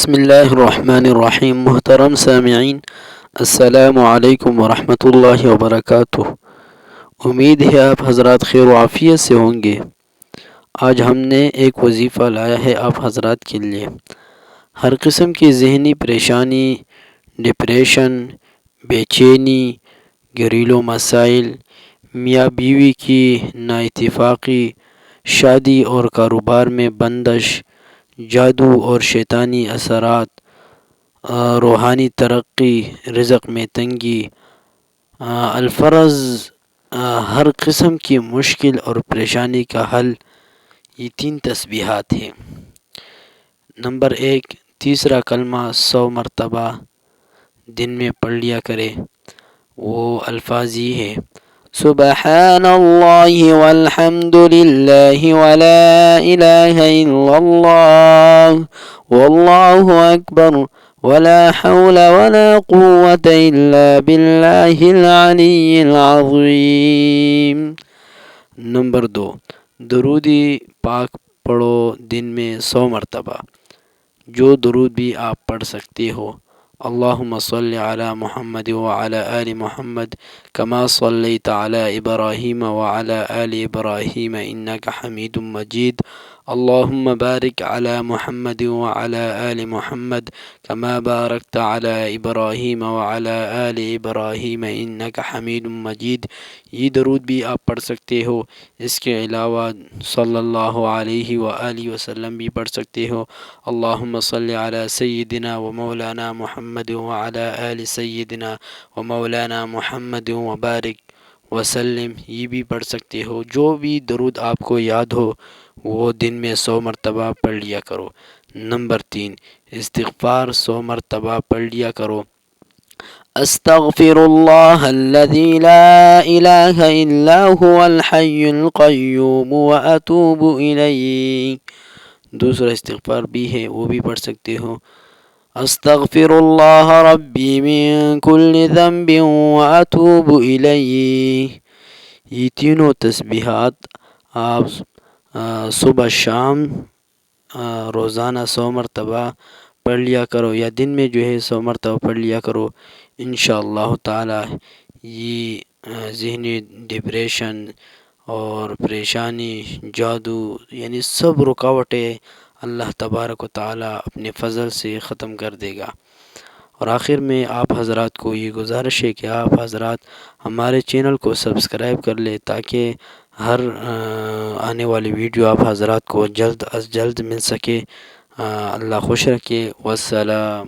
بسم اللہ الرحمن الرحیم۔ محترم سامعین، السلام علیکم ورحمۃ اللہ وبرکاتہ۔ امید ہے آپ حضرات خیر و عافیت سے ہوں گے۔ آج ہم نے ایک وظیفہ لایا ہے آپ حضرات کے لیے۔ ہر قسم کی ذہنی پریشانی، ڈپریشن، بے چینی، گھریلو مسائل، میاں بیوی کی نااتفاقی، شادی اور کاروبار میں بندش، جادو اور شیطانی اثرات، روحانی ترقی، رزق میں تنگی، الفرض، ہر قسم کی مشکل اور پریشانی کا حل، یہ 3 تسبیحات ہیں۔ نمبر 1، تیسرا کلمہ 100 مرتبہ دن میں پڑھ لیا کرے۔ وہ الفاظ یہ ہے: سبحان اللہ والحمد للہ ولا الہ الا اللہ واللہ اکبر ولا حول ولا قوة الا باللہ العلی العظیم۔ نمبر 2، درود پاک پڑھو دن میں 100 مرتبہ، جو درود بھی آپ پڑھ سکتے ہو۔ اللہم صلی علی محمد وعلی آل محمد کما صلیت علی ابراہیم وعلی آل ابراہیم انک حمید مجید۔ اللہم بارک علی محمد وعلی آل محمد کما بارکت علی ابراہیم وعلی آل ابراہیم انک حمید مجید۔ یہ درود بھی آپ پڑھ سکتے ہو۔ اس کے علاوہ صلی اللہ علیہ وآلہ وسلم بھی پڑھ سکتے ہو۔ اللہم صلی علی سیدنا و مولانا محمد وعلی آل سیدنا و مولانا محمد وبارک وسلم، یہ بھی پڑھ سکتے ہو۔ جو بھی درود آپ کو یاد ہو وہ دن میں 100 مرتبہ پڑھ لیا کرو۔ نمبر 3، استغفار 100 مرتبہ پڑھ لیا کرو۔ استغفر اللہ الذی لا الہ الا هو الحی القیوم واتوب الیہ۔ دوسرا استغفار بھی ہے، وہ بھی پڑھ سکتے ہو۔ استغفر اللہ ربی من کل ذنب واتوب الیہ۔ یہ تینوں تسبیحات آپ صبح شام روزانہ 100 مرتبہ پڑھ لیا کرو، یا دن میں جو ہے 100 مرتبہ پڑھ لیا کرو۔ انشاءاللہ تعالی یہ ذہنی ڈپریشن اور پریشانی، جادو، یعنی سب رکاوٹیں اللہ تبارک و تعالی اپنے فضل سے ختم کر دے گا۔ اور آخر میں آپ حضرات کو یہ گزارش ہے کہ آپ حضرات ہمارے چینل کو سبسکرائب کر لیں، تاکہ ہر آنے والی ویڈیو آپ حضرات کو جلد از جلد مل سکے۔ اللہ خوش رکھے، والسلام۔